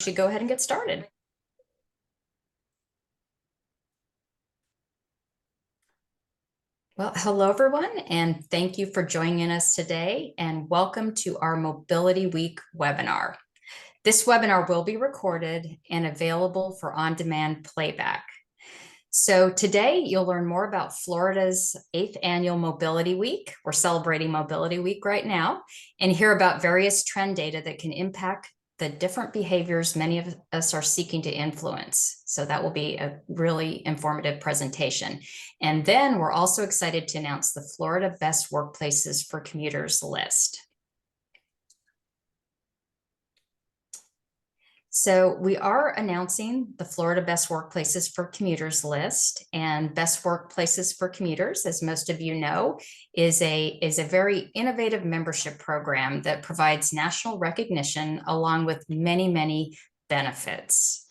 Should go ahead and get started. Well, hello everyone, and thank you for joining us today, and welcome to our Mobility Week webinar. This webinar will be recorded and available for on-demand playback. So today you'll learn more about Florida's 8th annual Mobility Week. We're celebrating Mobility Week right now, and hear about various trend data that can impact the different behaviors many of us are seeking to influence. So that will be a really informative presentation. And then we're also excited to announce the Florida Best Workplaces for Commuters list. So we are announcing the Florida Best Workplaces for Commuters list, and Best Workplaces for Commuters, as most of you know, is a very innovative membership program that provides national recognition along with many, many benefits.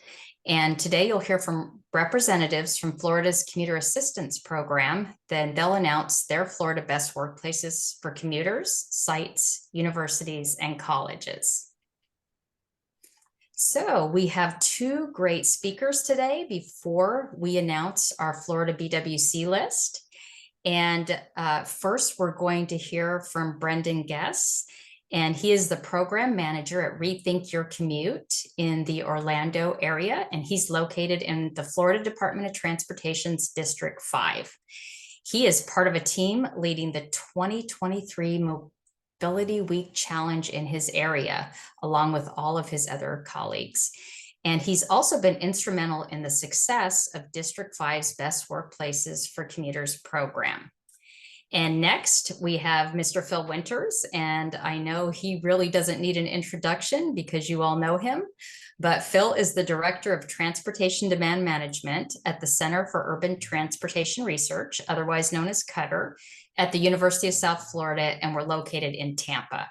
And today you'll hear from representatives from Florida's Commuter Assistance Program. Then they'll announce their Florida Best Workplaces for Commuters, sites, universities, and colleges. So we have two great speakers today before we announce our Florida BWC list. And first, we're going to hear from Brendan Guess, and he is the program manager at Rethink Your Commute in the Orlando area, and he's located in the Florida Department of Transportation's District 5. He is part of a team leading the 2023 Mobility Week Challenge in his area, along with all of his other colleagues. And he's also been instrumental in the success of District 5's Best Workplaces for Commuters program. And next, we have Mr. Phil Winters, and I know he really doesn't need an introduction because you all know him, but Phil is the Director of Transportation Demand Management at the Center for Urban Transportation Research, otherwise known as Cutter, at the University of South Florida, and we're located in Tampa.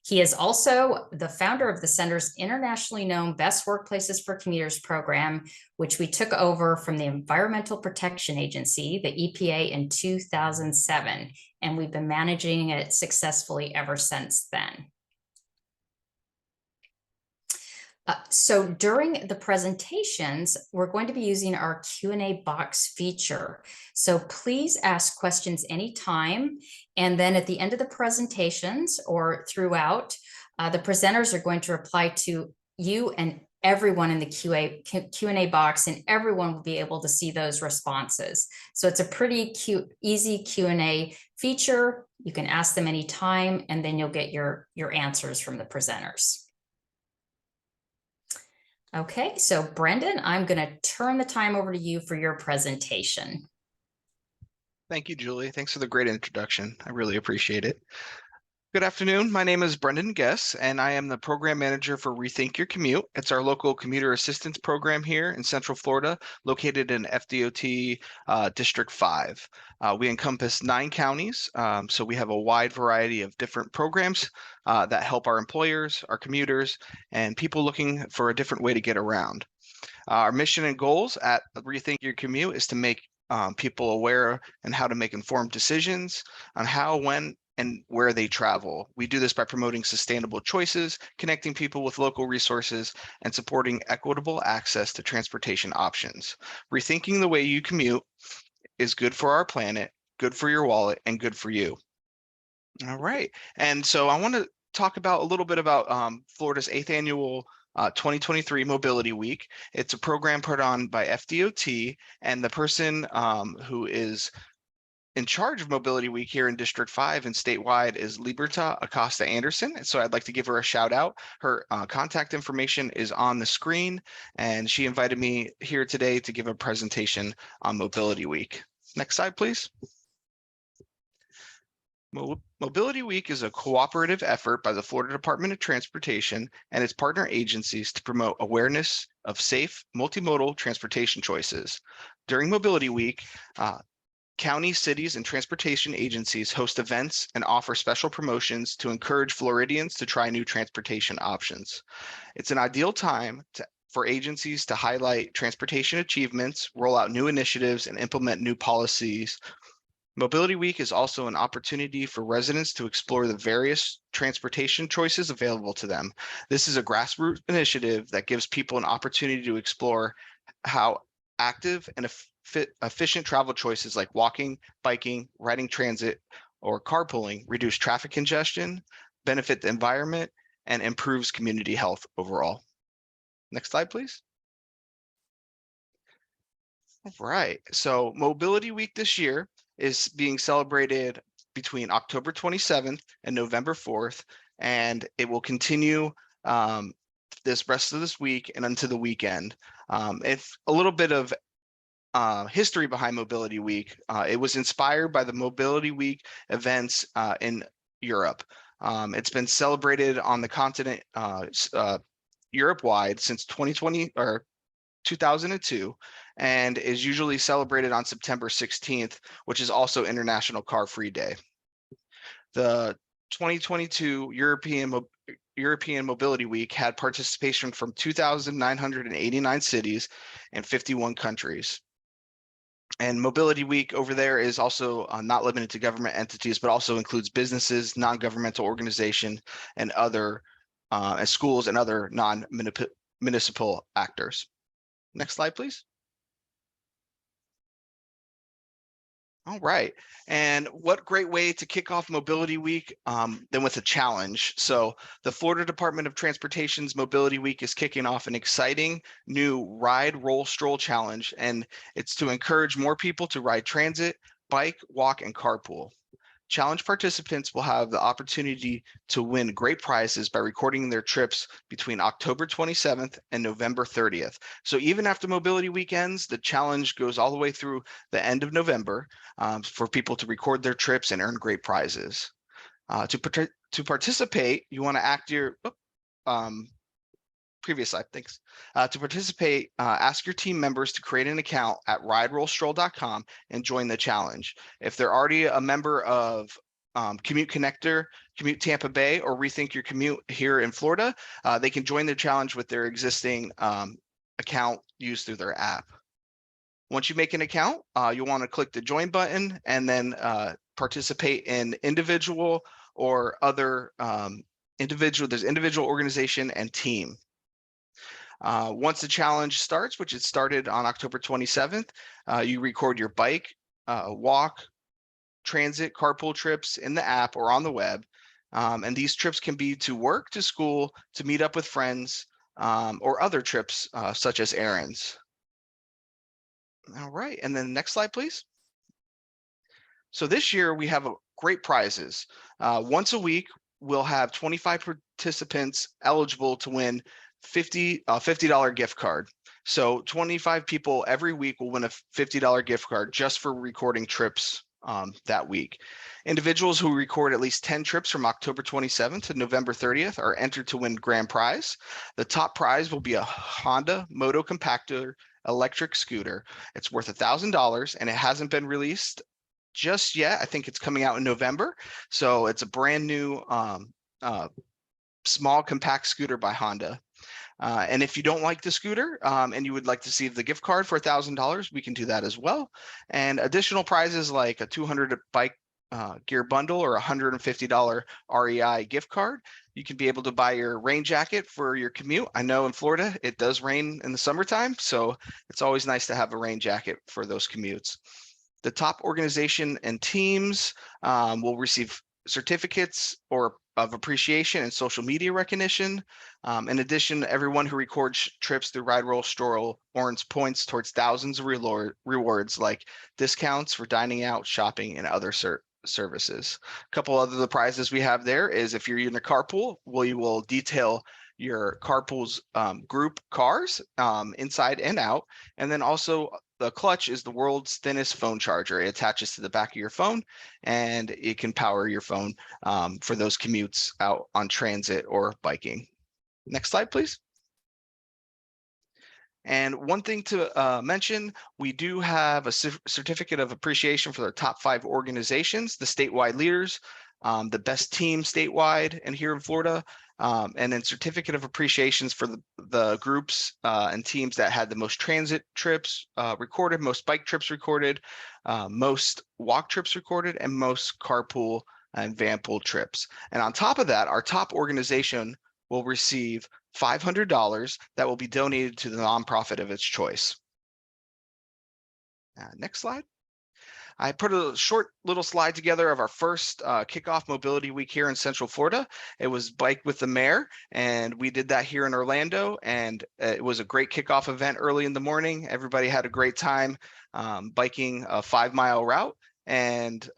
He is also the founder of the center's internationally known Best Workplaces for Commuters program, which we took over from the Environmental Protection Agency, the EPA, in 2007, and we've been managing it successfully ever since then. So during the presentations, we're going to be using our Q&A box feature. So please ask questions anytime. And then at the end of the presentations or throughout, the presenters are going to reply to you and everyone in the Q&A box, and everyone will be able to see those responses. So it's a pretty easy Q&A feature. You can ask them anytime, and then you'll get your answers from the presenters. Okay, so Brendan, I'm going to turn the time over to you for your presentation. Thank you, Julie. Thanks for the great introduction. I really appreciate it. Good afternoon. My name is Brendan Guess, and I am the program manager for Rethink Your Commute. It's our local commuter assistance program here in Central Florida, located in FDOT District 5. We encompass 9 counties, so we have a wide variety of different programs that help our employers, our commuters, and people looking for a different way to get around. Our mission and goals at Rethink Your Commute is to make people aware and how to make informed decisions on how, when, and where they travel. We do this by promoting sustainable choices, connecting people with local resources, and supporting equitable access to transportation options. Rethinking the way you commute is good for our planet, good for your wallet, and good for you. All right, and so I want to talk about a little bit about Florida's 8th annual 2023 Mobility Week. It's a program put on by FDOT, and the person who is in charge of Mobility Week here in District 5 and statewide is Liberta Acosta Anderson. So I'd like to give her a shout out. Her contact information is on the screen, and she invited me here today to give a presentation on Mobility Week. Next slide, please. Mobility Week is a cooperative effort by the Florida Department of Transportation and its partner agencies to promote awareness of safe multimodal transportation choices. During Mobility Week, counties, cities, and transportation agencies host events and offer special promotions to encourage Floridians to try new transportation options. It's an ideal time for agencies to highlight transportation achievements, roll out new initiatives, and implement new policies Mobility Week is also an opportunity for residents to explore the various transportation choices available to them. This is a grassroots initiative that gives people an opportunity to explore how active and efficient travel choices like walking, biking, riding transit, or carpooling reduce traffic congestion, benefit the environment, and improves community health overall. Next slide, please. All right, so Mobility Week this year is being celebrated between October 27th and November 4th, and it will continue this rest of this week and into the weekend. It's a little bit of history behind Mobility Week. It was inspired by the Mobility Week events in Europe. It's been celebrated on the continent Europe-wide since 2020 or 2002, and is usually celebrated on September 16th, which is also International Car Free Day. The 2022 European Mobility Week had participation from 2,989 cities and 51 countries. And Mobility Week over there is also not limited to government entities, but also includes businesses, non-governmental organizations, and other schools and other non-municipal actors. Next slide, please. All right, and what great way to kick off Mobility Week than with a challenge. So the Florida Department of Transportation's Mobility Week is kicking off an exciting new Ride, Roll, Stroll challenge, and it's to encourage more people to ride transit, bike, walk, and carpool. Challenge participants will have the opportunity to win great prizes by recording their trips between October 27th and November 30th. So even after Mobility Week ends, the challenge goes all the way through the end of November for people to record their trips and earn great prizes. To participate, you want to act your previous slide, thanks. To participate, ask your team members to create an account at riderollstroll.com and join the challenge. If they're already a member of Commute Connector, Commute Tampa Bay, or Rethink Your Commute here in Florida, they can join the challenge with their existing account used through their app. Once you make an account, you'll want to click the join button and then participate in individual or other there's individual, organization, and team. Once the challenge starts, which it started on October 27th, you record your bike, walk, transit, carpool trips in the app or on the web. And these trips can be to work, to school, to meet up with friends, or other trips such as errands. All right, and then next slide, please. So this year we have great prizes. Once a week, we'll have 25 participants eligible to win $50 gift card. So 25 people every week will win a $50 gift card just for recording trips that week. Individuals who record at least 10 trips from October 27th to November 30th are entered to win grand prize. The top prize will be a Honda Moto Compactor electric scooter. It's worth $1,000 and it hasn't been released just yet. I think it's coming out in November. So it's a brand new small compact scooter by Honda. And if you don't like the scooter and you would like to receive the gift card for $1,000, we can do that as well. And additional prizes like a $200 bike gear bundle or $150 REI gift card. You can be able to buy your rain jacket for your commute. I know in Florida, it does rain in the summertime, so it's always nice to have a rain jacket for those commutes. The top organization and teams will receive certificates or of appreciation and social media recognition. In addition, everyone who records trips through Ride, Roll, Stroll earns points towards thousands of rewards like discounts for dining out, shopping, and other services. A couple other the prizes we have there is if you're in a carpool, we will detail your carpool's group cars inside and out. And then also the clutch is the world's thinnest phone charger. It attaches to the back of your phone and it can power your phone for those commutes out on transit or biking. Next slide, please. And one thing to mention, we do have a certificate of appreciation for the top 5 organizations, the statewide leaders, the best team statewide and here in Florida, and then certificate of appreciations for the groups and teams that had the most transit trips recorded, most bike trips recorded, most walk trips recorded, and most carpool and vanpool trips. And on top of that, our top organization will receive $500 that will be donated to the nonprofit of its choice. Next slide. I put a short little slide together of our first kickoff mobility week here in Central Florida. It was Bike with the Mayor, and we did that here in Orlando, and it was a great kickoff event early in the morning. Everybody had a great time biking a 5-mile route, and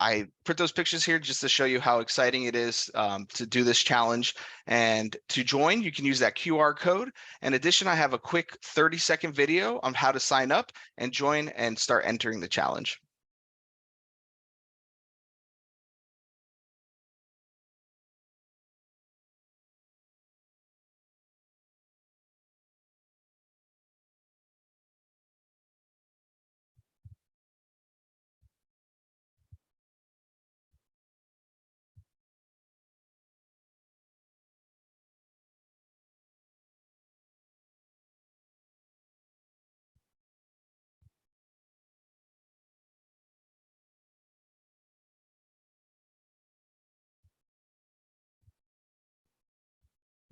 I put those pictures here just to show you how exciting it is to do this challenge. And to join, you can use that QR code. In addition, I have a quick 30-second video on how to sign up and join and start entering the challenge.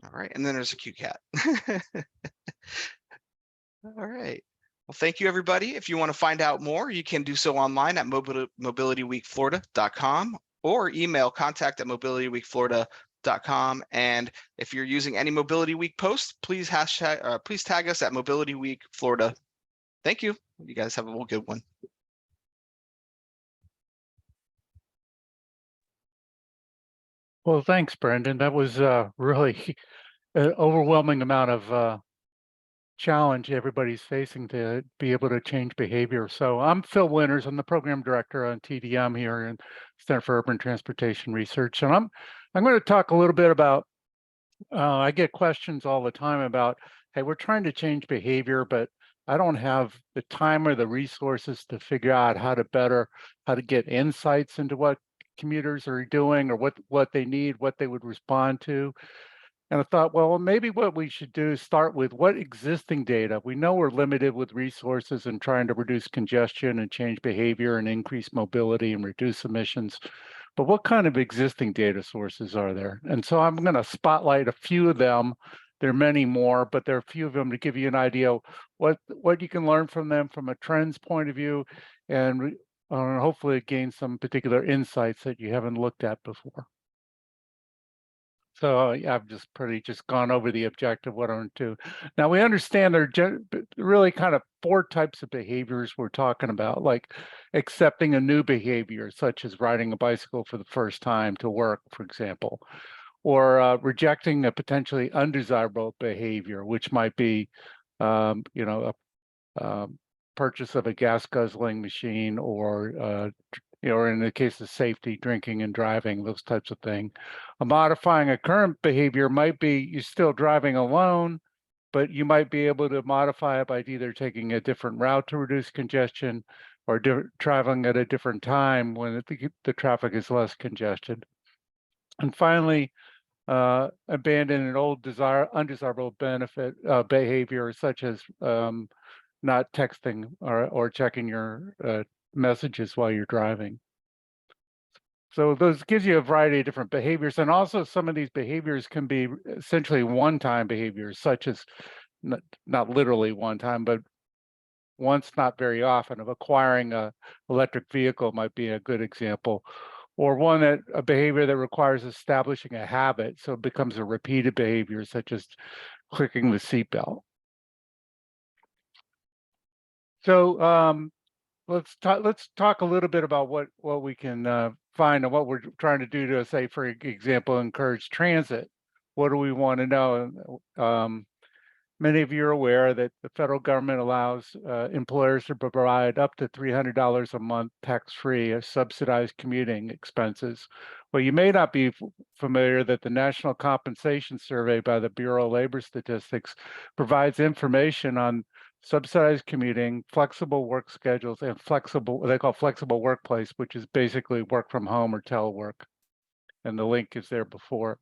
All right, and then there's a cute cat. All right. Well, thank you, everybody. If you want to find out more, you can do so online at mobilityweekflorida.com or email contact@mobilityweekflorida.com. And if you're using any Mobility Week post, please tag us at Mobility Week Florida. Thank you. You guys have a good one. Well, thanks, Brendan. That was really an overwhelming amount of challenge everybody's facing to be able to change behavior. So I'm Phil Winters. I'm the program director on TDM here in Center for Urban Transportation Research, and I'm going to talk a little bit about. I get questions all the time about, hey, we're trying to change behavior, but I don't have the time or the resources to figure out how to get insights into what commuters are doing or what they need, what they would respond to. And I thought, well, maybe what we should do is start with what existing data. We know we're limited with resources and trying to reduce congestion and change behavior and increase mobility and reduce emissions. But what kind of existing data sources are there? And so I'm going to spotlight a few of them. There are many more, but there are a few of them to give you an idea what you can learn from them from a trends point of view, and hopefully gain some particular insights that you haven't looked at before. So I've just gone over the objective, what I want to do. Now we understand there are really kind of 4 types of behaviors we're talking about, like accepting a new behavior, such as riding a bicycle for the first time to work, for example, or rejecting a potentially undesirable behavior, which might be, a purchase of a gas guzzling machine, or or in the case of safety, drinking and driving, those types of things. Modifying a current behavior might be you're still driving alone, but you might be able to modify it by either taking a different route to reduce congestion or traveling at a different time when the traffic is less congested. And finally, abandon an old undesirable behavior, such as not texting or checking your messages while you're driving. So those gives you a variety of different behaviors, and also some of these behaviors can be essentially one-time behaviors, such as not literally one time, but once, not very often. Of acquiring a electric vehicle might be a good example, or a behavior that requires establishing a habit, so it becomes a repeated behavior, such as clicking the seatbelt. So let's talk a little bit about what we can find and what we're trying to do to, say, for example, encourage transit. What do we want to know? Many of you are aware that the federal government allows employers to provide up to $300 a month tax-free as subsidized commuting expenses. Well, you may not be familiar that the National Compensation Survey by the Bureau of Labor Statistics provides information on subsidized commuting, flexible work schedules, and what they call flexible workplace, which is basically work from home or telework. And the link is there before.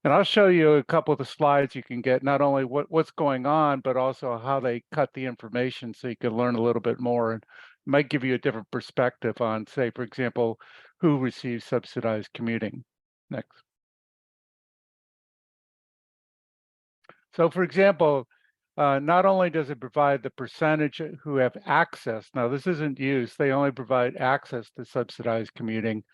And I'll show you a couple of the slides you can get, not only what's going on, but also how they cut the information so you can learn a little bit more, and might give you a different perspective on, say, for example, who receives subsidized commuting. Next. So for example, not only does it provide the percentage who have access, now this isn't use, they only provide access to subsidized commuting.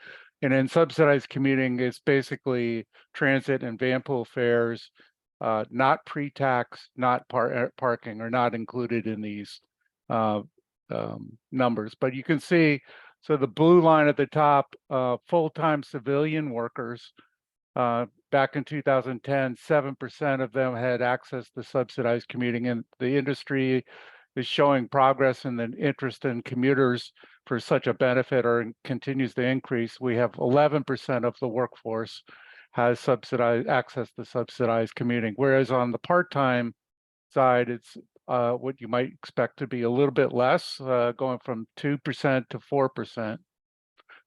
And in subsidized commuting, it's basically transit and van pool fares, not pre-tax, not parking, are not included in these numbers. But you can see, so the blue line at the top, full-time civilian workers, back in 2010, 7% of them had access to subsidized commuting, and the industry is showing progress in the interest in commuters for such a benefit, or continues to increase. We have 11% of the workforce has subsidized access to subsidized commuting, whereas on the part-time side, it's what you might expect to be a little bit less, going from 2% to 4%.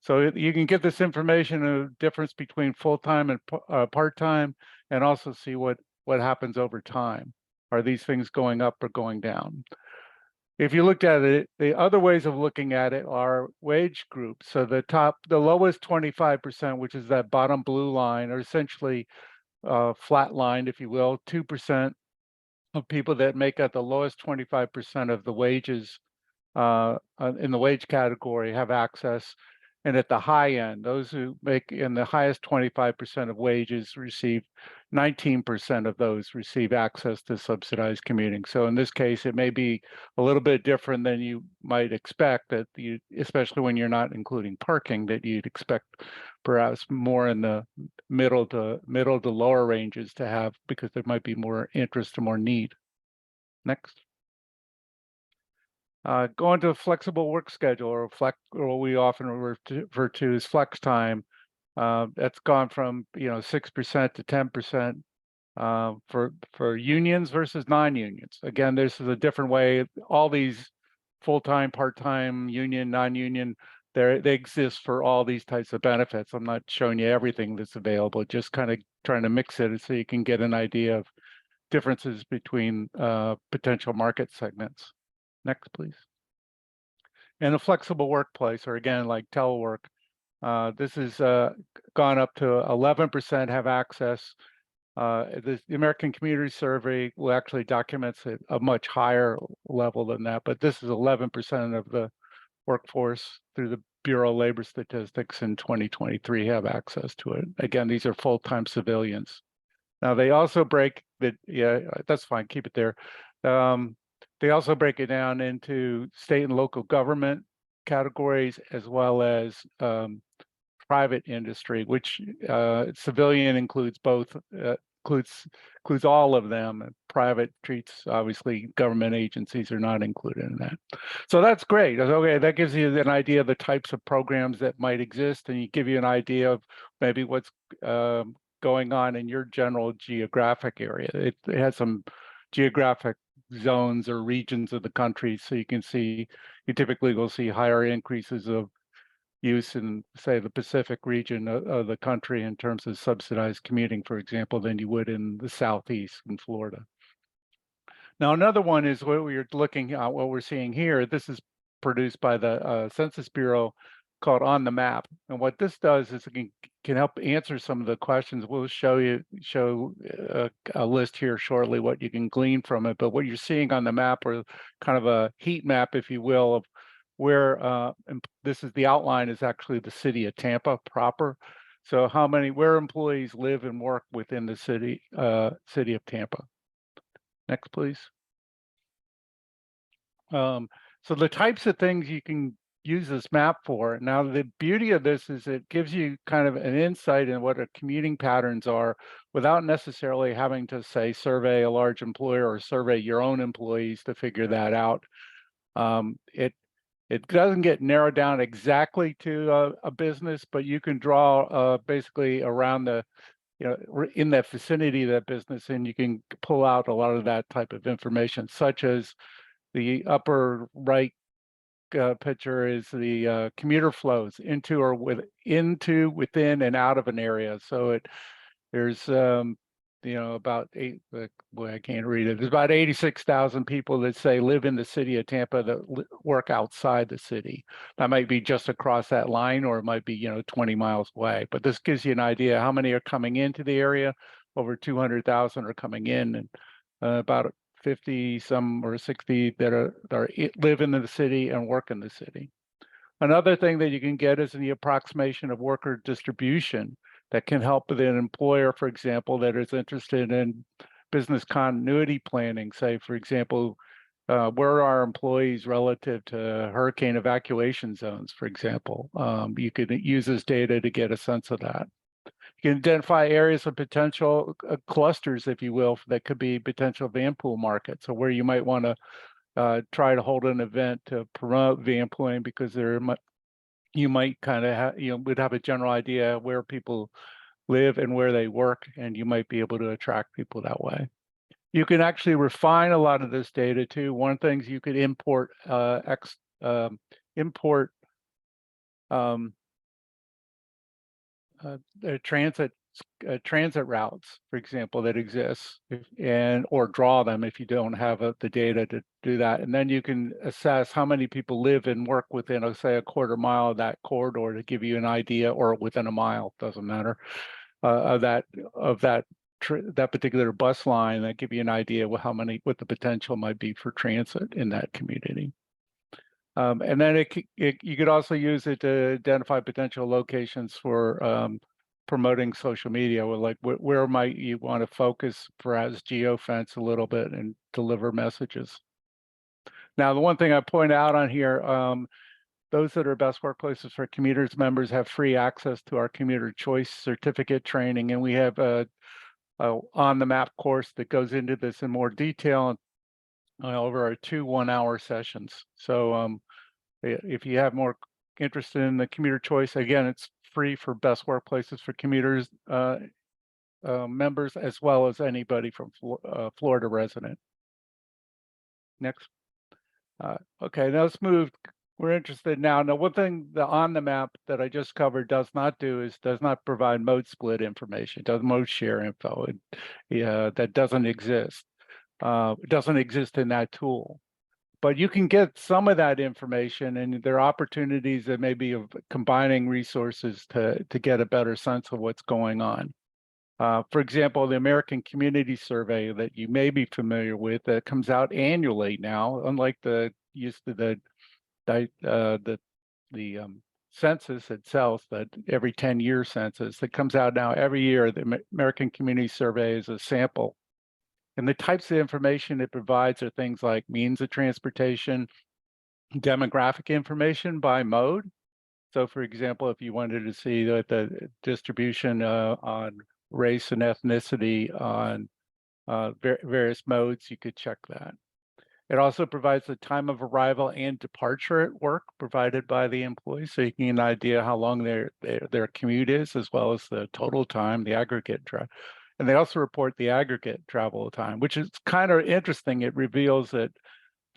So you can get this information, a difference between full-time and part-time, and also see what happens over time. Are these things going up or going down? If you looked at it, the other ways of looking at it are wage groups. So the lowest 25%, which is that bottom blue line, are essentially flatlined, if you will. 2% of people that make up the lowest 25% of the wages in the wage category have access. And at the high end, those who make in the highest 25% of wages receive 19% of those receive access to subsidized commuting. So in this case, it may be a little bit different than you might expect, that you, especially when you're not including parking, that you'd expect perhaps more in the middle to lower ranges to have, because there might be more interest and more need. Next. Going to a flexible work schedule, or what we often refer to as flex time. That's gone from 6% to 10% for unions versus non-unions. Again, this is a different way. All these full-time, part-time, union, non-union, they exist for all these types of benefits. I'm not showing you everything that's available, just kind of trying to mix it so you can get an idea of differences between potential market segments. Next, please. And a flexible workplace, or again, like telework, this has gone up to 11% have access. The American Community Survey will actually documents it a much higher level than that, but this is 11% of the workforce through the Bureau of Labor Statistics in 2023 have access to it. Again, these are full-time civilians. Now they also break that, yeah, that's fine, keep it there. They also break it down into state and local government categories, as well as private industry, which civilian includes both, includes all of them. Private treats, obviously, government agencies are not included in that. So that's great. Okay, that gives you an idea of the types of programs that might exist, and you give you an idea of maybe what's going on in your general geographic area. It has some geographic zones or regions of the country, so you can see, you typically will see higher increases of use in, say, the Pacific region of the country in terms of subsidized commuting, for example, than you would in the Southeast in Florida. Now, another one is what we're looking at, what we're seeing here. This is produced by the Census Bureau, called On the Map. And what this does is it can help answer some of the questions. We'll show a list here shortly, what you can glean from it. But what you're seeing on the map, or kind of a heat map, if you will, of where, this is the outline, is actually the city of Tampa proper. So where employees live and work within the city of Tampa. Next, please. So the types of things you can use this map for. Now, the beauty of this is it gives you kind of an insight in what our commuting patterns are, without necessarily having to, say, survey a large employer or survey your own employees to figure that out. It doesn't get narrowed down exactly to a business, but you can draw basically around the, in that vicinity of that business, and you can pull out a lot of that type of information, such as the upper right picture is the commuter flows into, within, and out of an area. So There's about boy, I can't read it. There's about 86,000 people that say live in the city of Tampa that work outside the city. That might be just across that line, or it might be 20 miles away. But this gives you an idea how many are coming into the area. Over 200,000 are coming in, and about 50 some or 60 that live in the city and work in the city. Another thing that you can get is the approximation of worker distribution that can help with an employer, for example, that is interested in business continuity planning. Say, for example, where are our employees relative to hurricane evacuation zones, for example? You could use this data to get a sense of that. You can identify areas of potential clusters, if you will, that could be potential van pool markets, or where you might want to try to hold an event to promote vanpooling, because you might kind of would have a general idea where people live and where they work, and you might be able to attract people that way. You can actually refine a lot of this data too. One of the things you could import transit routes, for example, that exists, or draw them if you don't have the data to do that. And then you can assess how many people live and work within, say, a quarter mile of that corridor to give you an idea, or within a mile, doesn't matter, of that particular bus line, that give you an idea what the potential might be for transit in that community. And then you could also use it to identify potential locations for promoting social media, or like where might you want to focus perhaps geofence a little bit and deliver messages. Now, the one thing I point out on here, those that are best workplaces for commuters members have free access to our commuter choice certificate training, and we have a on the map course that goes into this in more detail over our 2 1-hour sessions. So if you have more interest in the commuter choice, again, it's free for best workplaces for commuters members, as well as anybody from Florida resident. Next. Okay, now let's move. We're interested now. Now, one thing the on the map that I just covered does not provide mode split information, does mode share info. That doesn't exist. It doesn't exist in that tool. But you can get some of that information, and there are opportunities that may be of combining resources to get a better sense of what's going on. For example, the American Community Survey that you may be familiar with, that comes out annually now, unlike the census itself, that every 10-year census that comes out now every year. The American Community Survey is a sample. And the types of information it provides are things like means of transportation, demographic information by mode. So, for example, if you wanted to see the distribution on race and ethnicity on various modes, you could check that. It also provides the time of arrival and departure at work provided by the employee, so you can get an idea how long their commute is, as well as the total time, the aggregate drive. And they also report the aggregate travel time, which is kind of interesting. It reveals that,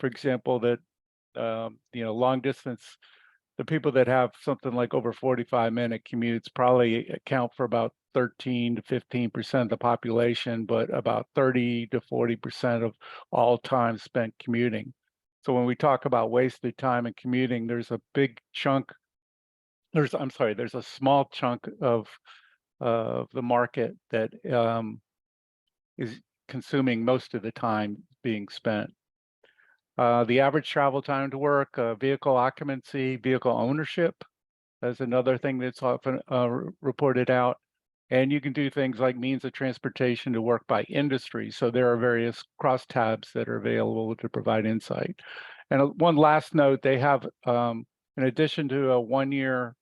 for example, that long distance, the people that have something like over 45-minute commutes probably account for about 13 to 15% of the population, but about 30 to 40% of all time spent commuting. So when we talk about wasted time in commuting, there's a big chunk. There's a small chunk of the market that is consuming most of the time being spent. The average travel time to work, vehicle occupancy, vehicle ownership, that's another thing that's often reported out. And you can do things like means of transportation to work by industry. So there are various crosstabs that are available to provide insight. And one last note, they have, in addition to a 1-year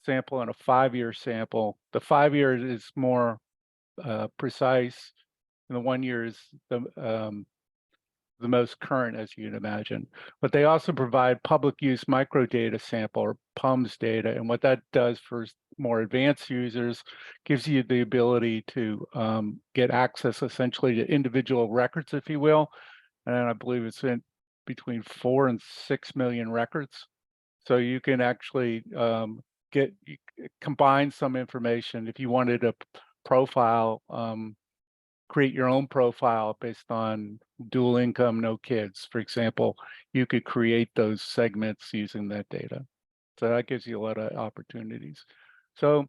sample and a 5-year sample, the 5 years is more precise, and the 1 year is the most current, as you can imagine. But they also provide public use microdata sample, or PUMS data. And what that does for more advanced users, gives you the ability to get access essentially to individual records, if you will. And I believe it's in between 4 and 6 million records. So you can actually combine some information. If you wanted to profile, create your own profile based on dual income, no kids. For example, you could create those segments using that data. So that gives you a lot of opportunities. So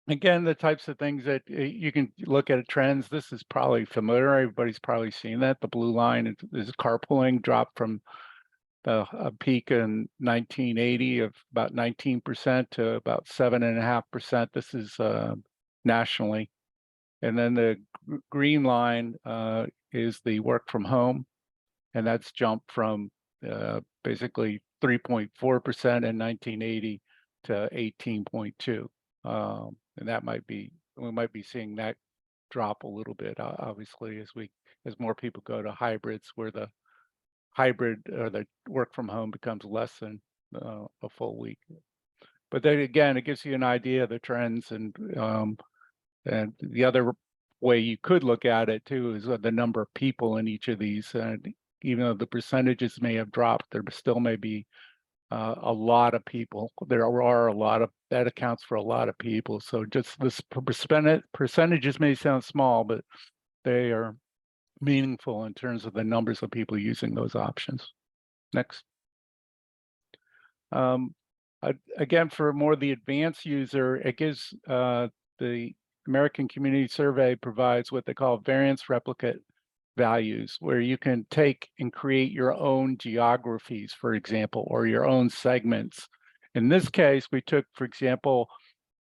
again, the types of things that you can look at trends. This is probably familiar. Everybody's probably seen that. The blue line is carpooling, dropped from a peak in 1980 of about 19% to about 7.5%. This is nationally. And then the green line is the work from home, and that's jumped from basically 3.4% in 1980 to 18.2. And that might be, we might be seeing that drop a little bit, obviously, as more people go to hybrids, where the hybrid or the work from home becomes less than a full week. But then again, it gives you an idea of the trends, and the other way you could look at it too is the number of people in each of these. And even though the percentages may have dropped, there still may be a lot of people. There are a lot of, that accounts for a lot of people. So just this percentages may sound small, but they are meaningful in terms of the numbers of people using those options. Next. Again, for more the advanced user, it gives the American Community Survey provides what they call variance replicate values, where you can take and create your own geographies, for example, or your own segments. In this case, we took, for example,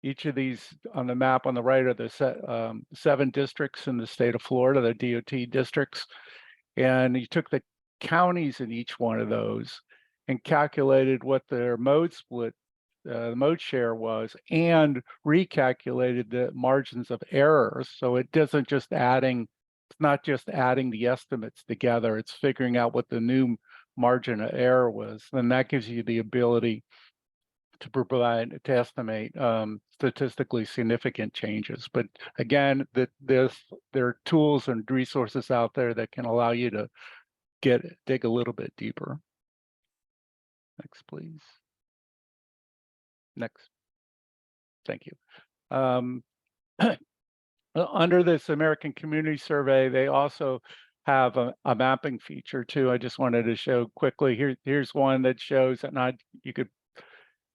each of these on the map on the right are the 7 districts in the state of Florida, the DOT districts, and you took the counties in each one of those and calculated what their mode split, the mode share was, and recalculated the margins of errors. So it doesn't just adding, it's not just adding the estimates together, it's figuring out what the new margin of error was. And that gives you the ability to provide, to estimate statistically significant changes. But again, there are tools and resources out there that can allow you to dig a little bit deeper. Next, please. Next. Thank you. Under this American Community Survey, they also have a mapping feature too. I just wanted to show quickly. Here's one that shows that you could,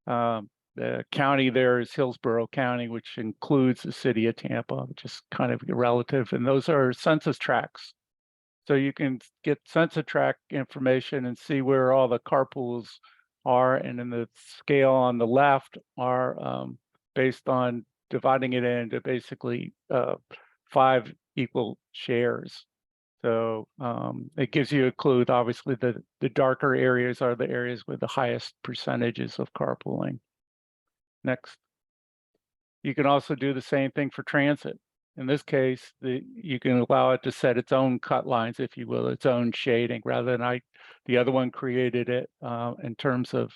the county there is Hillsborough County, which includes the city of Tampa, which is kind of relative. And those are census tracts. So you can get census tract information and see where all the carpools are. And then the scale on the left are based on dividing it into basically 5 equal shares. So it gives you a clue. Obviously, the darker areas are the areas with the highest percentages of carpooling. Next. You can also do the same thing for transit. In this case, you can allow it to set its own cut lines, if you will, its own shading, rather than the other one created it in terms of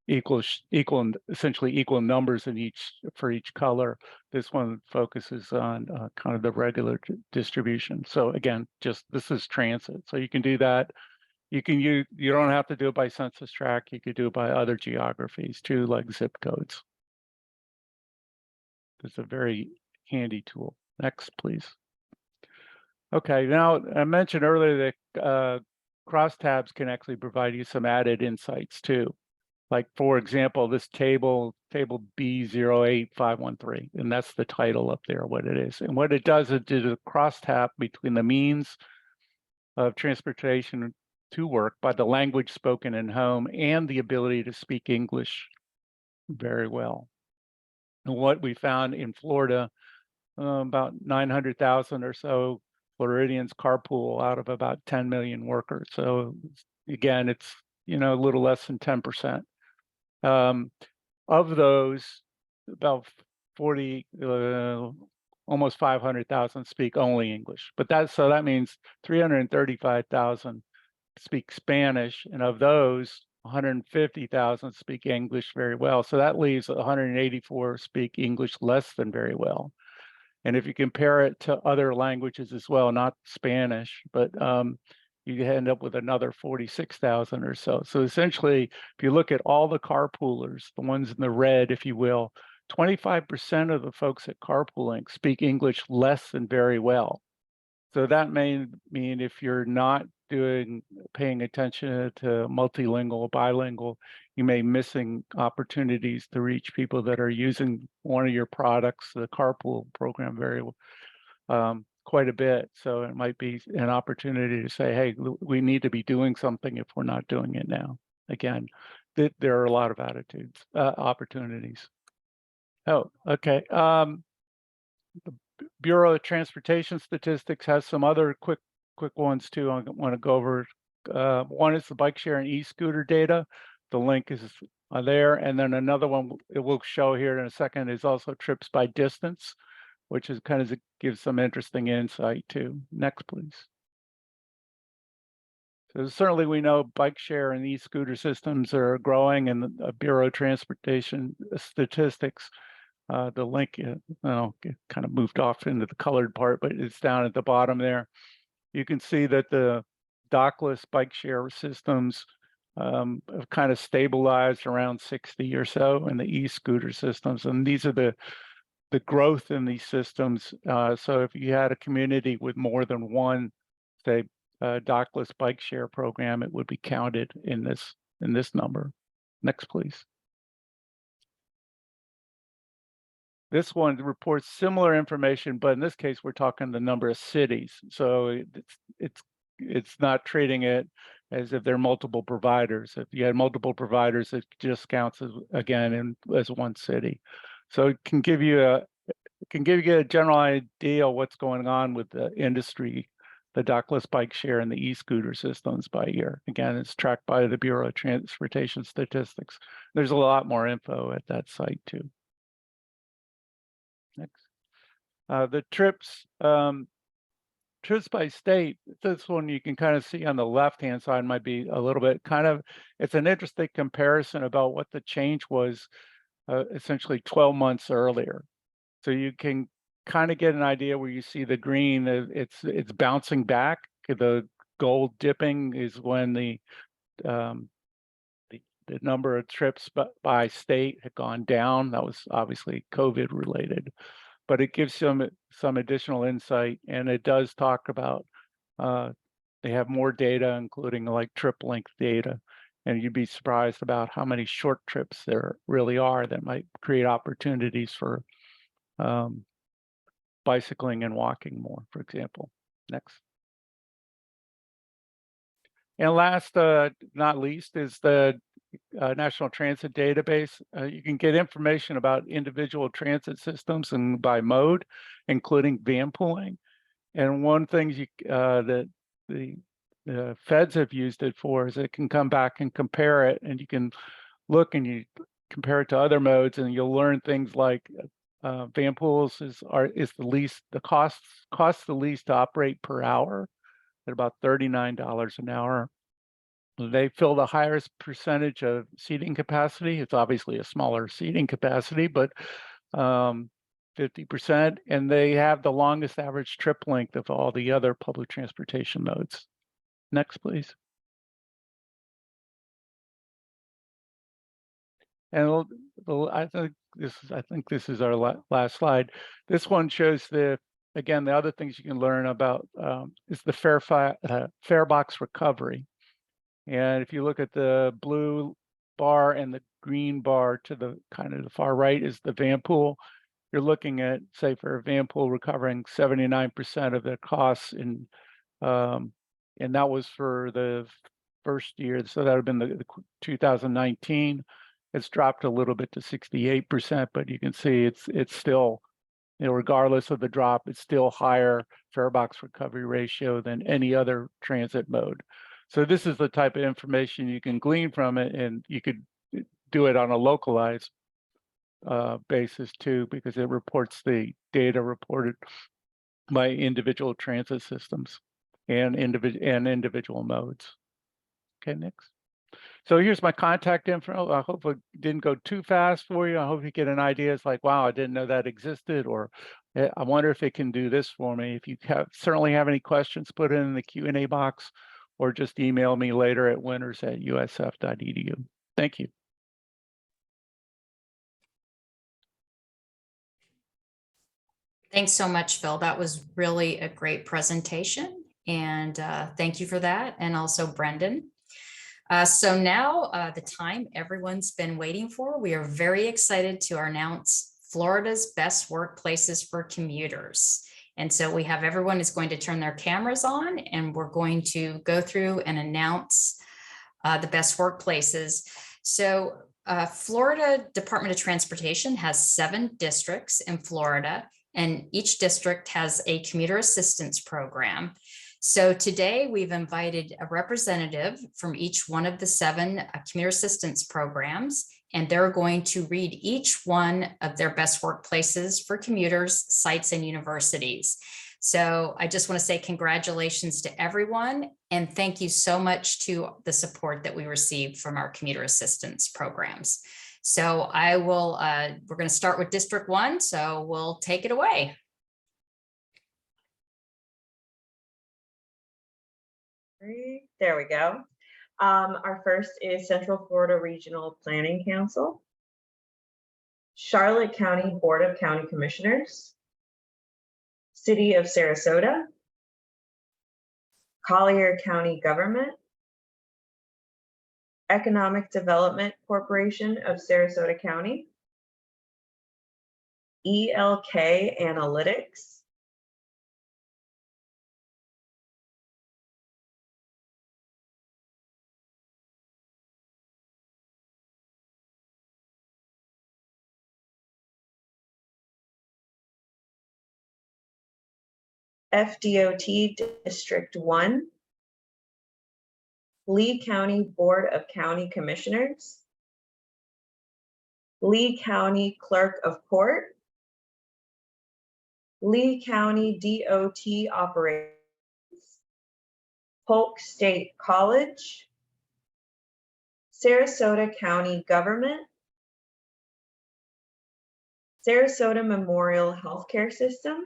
essentially equal numbers in for each color. This one focuses on kind of the regular distribution. So again, this is transit. So you can do that. You don't have to do it by census tract. You could do it by other geographies too, like zip codes. It's a very handy tool. Next, please. Okay, now I mentioned earlier that crosstabs can actually provide you some added insights too. Like, for example, this table B08513, and that's the title up there, what it is. And what it does is do a crosstab between the means of transportation to work by the language spoken in home and the ability to speak English very well. And what we found in Florida, about 900,000 or so Floridians carpool out of about 10 million workers. So again, it's a little less than 10%. Of those, about 40, almost 500,000 speak only English. But that means 335,000 speak Spanish, and of those, 150,000 speak English very well. So that leaves 184 speak English less than very well. And if you compare it to other languages as well, not Spanish, but you end up with another 46,000 or so. So essentially, if you look at all the carpoolers, the ones in the red, if you will, 25% of the folks at carpooling speak English less than very well. So that may mean if you're not paying attention to multilingual, bilingual, you may missing opportunities to reach people that are using one of your products, the carpool program, quite a bit. So it might be an opportunity to say, hey, we need to be doing something if we're not doing it now. Again, there are a lot of opportunities. Oh, okay. The Bureau of Transportation Statistics has some other quick ones too. I want to go over. One is the bike share and e-scooter data. The link is there, and then another one it will show here in a second is also trips by distance, which is kind of gives some interesting insight too. Next, please. So certainly we know bike share and e-scooter systems are growing, and the Bureau of Transportation Statistics. The link, it kind of moved off into the colored part, but it's down at the bottom there. You can see that the dockless bike share systems have kind of stabilized around 60 or so in the e-scooter systems. And these are the growth in these systems. So if you had a community with more than one, say, dockless bike share program, it would be counted in this number. Next, please. This one reports similar information, but in this case, we're talking the number of cities. So it's not treating it as if there are multiple providers. If you had multiple providers, it just counts as as one city. So it can give you a general idea of what's going on with the industry, the dockless bike share and the e-scooter systems by year. Again, it's tracked by the Bureau of Transportation Statistics. There's a lot more info at that site too. Next. The trips by state, this one you can kind of see on the left-hand side might be a little bit it's an interesting comparison about what the change was essentially 12 months earlier. So you can kind of get an idea where you see the green, it's bouncing back. The gold dipping is when the number of trips by state had gone down. That was obviously COVID related, but it gives some additional insight, and it does talk about they have more data, including like trip length data, and you'd be surprised about how many short trips there really are that might create opportunities for bicycling and walking more, for example. Next. And last, not least, is the National Transit Database. You can get information about individual transit systems and by mode, including vanpooling. And one thing that the feds have used it for is it can come back and compare it, and you can look and you compare it to other modes, and you'll learn things like vanpools costs the least to operate per hour at about $39 an hour. They fill the highest percentage of seating capacity. It's obviously a smaller seating capacity, but 50%, and they have the longest average trip length of all the other public transportation modes. Next, please. And I think this is our last slide. This one shows again, the other things you can learn about is the fare box recovery. And if you look at the blue bar and the green bar to the kind of the far right is the vanpool. You're looking at, say, for a vanpool recovering 79% of the costs and that was for the first year. So that would have been the 2019. It's dropped a little bit to 68%, but you can see it's still, regardless of the drop, it's still higher fare box recovery ratio than any other transit mode. So this is the type of information you can glean from it, and you could do it on a localized basis too, because it reports the data reported by individual transit systems and individual modes. Okay, next. So here's my contact info. I hope it didn't go too fast for you. I hope you get an idea. It's like, wow, I didn't know that existed, or I wonder if it can do this for me. If you certainly have any questions, put it in the Q&A box, or just email me later at winters@usf.edu. Thank you. Thanks so much, Phil. That was really a great presentation. And thank you for that. And also Brendan. So now the time everyone's been waiting for, we are very excited to announce Florida's best workplaces for commuters. And so we have everyone is going to turn their cameras on, and we're going to go through and announce the best workplaces. So Florida Department of Transportation has 7 districts in Florida, and each district has a commuter assistance program. So today we've invited a representative from each one of the 7 commuter assistance programs, and they're going to read each one of their best workplaces for commuters, sites, and universities. So I just want to say congratulations to everyone, and thank you so much to the support that we received from our commuter assistance programs. So we're going to start with District 1, so we'll take it away. There we go. Our first is Central Florida Regional Planning Council, Charlotte County Board of County Commissioners, City of Sarasota, Collier County Government, Economic Development Corporation of Sarasota County, ELK Analytics, FDOT District 1, Lee County Board of County Commissioners, Lee County Clerk of Court, Lee County DOT Operations, Polk State College, Sarasota County Government, Sarasota Memorial Healthcare System,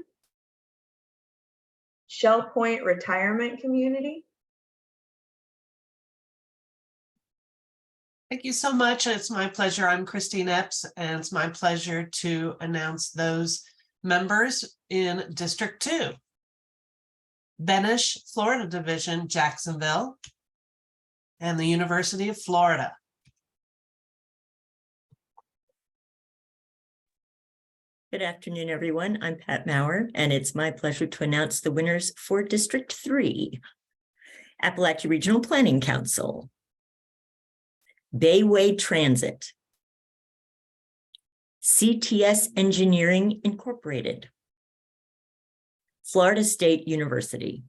Shell Point Retirement Community. Thank you so much. It's my pleasure. I'm Christine Epps, and it's my pleasure to announce those members in District 2. Benish, Florida Division, Jacksonville, and the University of Florida. Good afternoon, everyone. I'm Pat Maurer, and it's my pleasure to announce the winners for District 3. Appalachia Regional Planning Council, Bayway Transit, CTS Engineering Incorporated, Florida State University.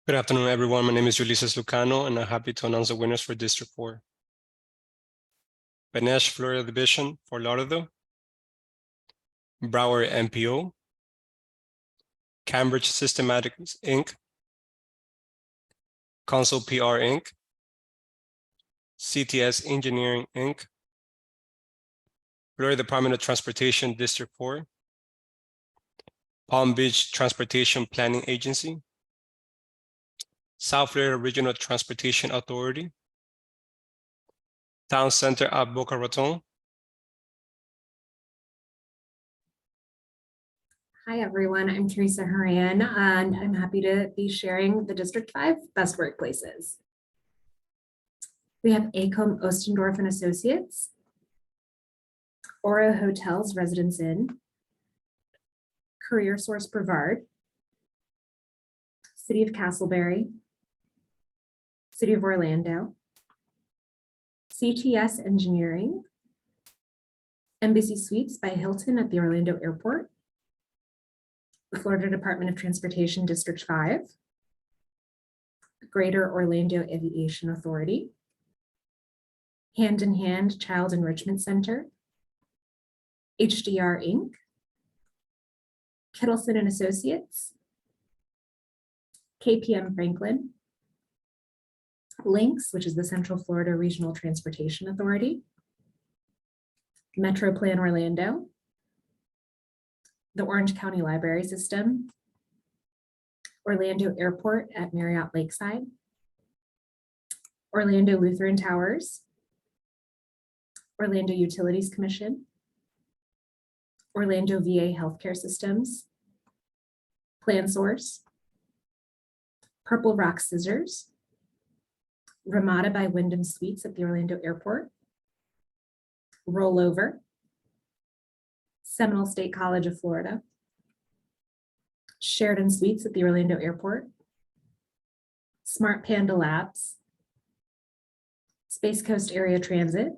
Good afternoon, everyone. My name is Ulysses Lucano, and I'm happy to announce the winners for District 4. Benesh, Florida Division, Fort Lauderdale, Broward MPO, Cambridge Systematics, Inc., Council PR, Inc., CTS Engineering, Inc., Florida Department of Transportation, District 4, Palm Beach Transportation Planning Agency, South Florida Regional Transportation Authority, Town Center at Boca Raton. Hi, everyone. I'm Teresa Horan, and I'm happy to be sharing the District 5 best workplaces. We have ACOM Ostendorf and Associates, Oro Hotels Residence Inn, Career Source Brevard, City of Castleberry, City of Orlando, CTS Engineering, Embassy Suites by Hilton at the Orlando Airport, the Florida Department of Transportation District 5, Greater Orlando Aviation Authority, Hand in Hand Child Enrichment Center, HDR Inc., Kittleson and Associates, KPM Franklin, Lynx, which is the Central Florida Regional Transportation Authority, Metro Plan Orlando, the Orange County Library System, Orlando Airport at Marriott Lakeside, Orlando Lutheran Towers, Orlando Utilities Commission, Orlando VA Healthcare Systems, Plan Source, Purple Rock Scissors, Ramada by Wyndham Suites at the Orlando Airport, Rollover, Seminole State College of Florida, Sheridan Suites at the Orlando Airport, Smart Panda Labs, Space Coast Area Transit,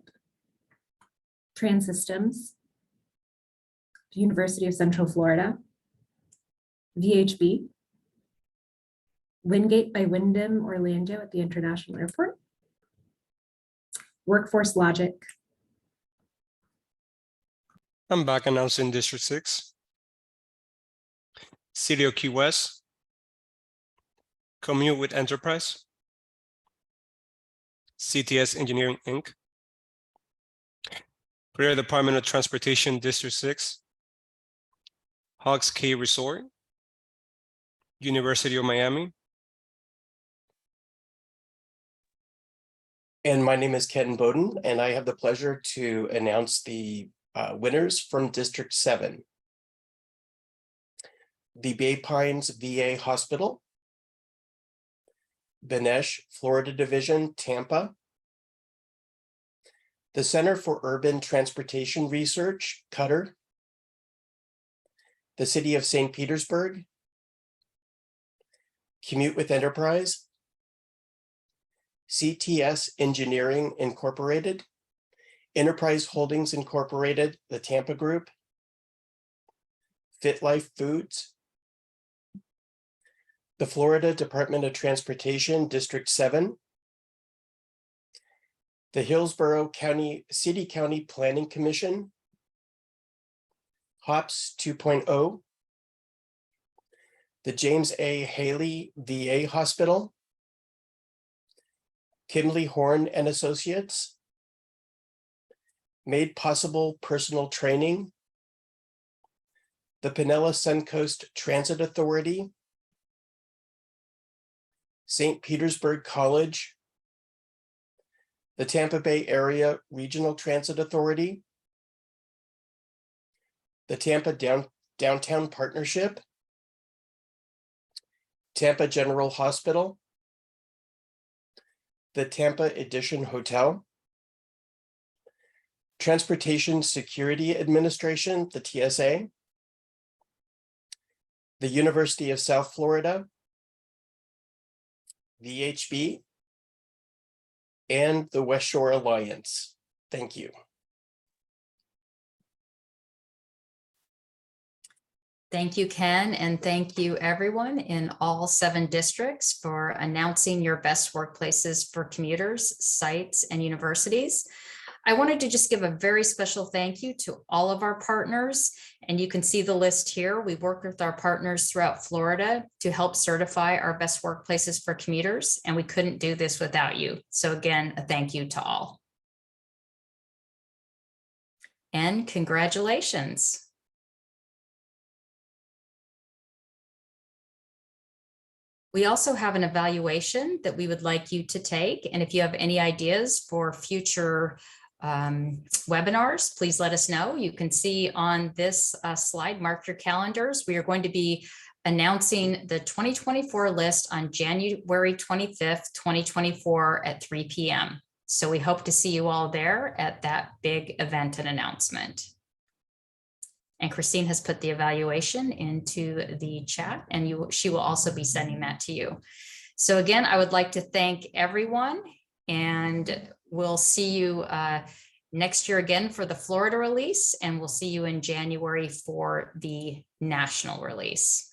Trans Systems, University of Central Florida, VHB, Wingate by Wyndham Orlando at the International Airport, Workforce Logic, I'm back announcing District 6. City of Key West, Commute with Enterprise, CTS Engineering, Inc., Florida Department of Transportation, District 6, Hawks Cay Resort, University of Miami. And my name is Ken Bowden, and I have the pleasure to announce the winners from District 7. The Bay Pines VA Hospital, Benesh Florida Division, Tampa, the Center for Urban Transportation Research, Qatar, the City of St. Petersburg, Commute with Enterprise, CTS Engineering Incorporated, Enterprise Holdings Incorporated, the Tampa Group, Fit Life Foods, the Florida Department of Transportation, District 7, the Hillsborough County City County Planning Commission, HOPS 2.0, the James A. Haley VA Hospital, Kimley Horn and Associates, Made Possible Personal Training, the Pinella Suncoast Transit Authority, St. Petersburg College, the Tampa Bay Area Regional Transit Authority, the Tampa Downtown Partnership, Tampa General Hospital, the Tampa Edition Hotel, Transportation Security Administration, the TSA, the University of South Florida, VHB, and the West Shore Alliance. Thank you. Thank you, Ken, and thank you everyone in all 7 districts for announcing your best workplaces for commuters, sites, and universities. I wanted to just give a very special thank you to all of our partners, and you can see the list here. We work with our partners throughout Florida to help certify our best workplaces for commuters, and we couldn't do this without you. So again, a thank you to all. And congratulations. We also have an evaluation that we would like you to take. And if you have any ideas for future webinars, please let us know. You can see on this slide, mark your calendars. We are going to be announcing the 2024 list on January 25th, 2024 at 3 p.m. So we hope to see you all there at that big event and announcement. And Christine has put the evaluation into the chat, and she will also be sending that to you. So again, I would like to thank everyone, and we'll see you next year again for the Florida release, and we'll see you in January for the national release.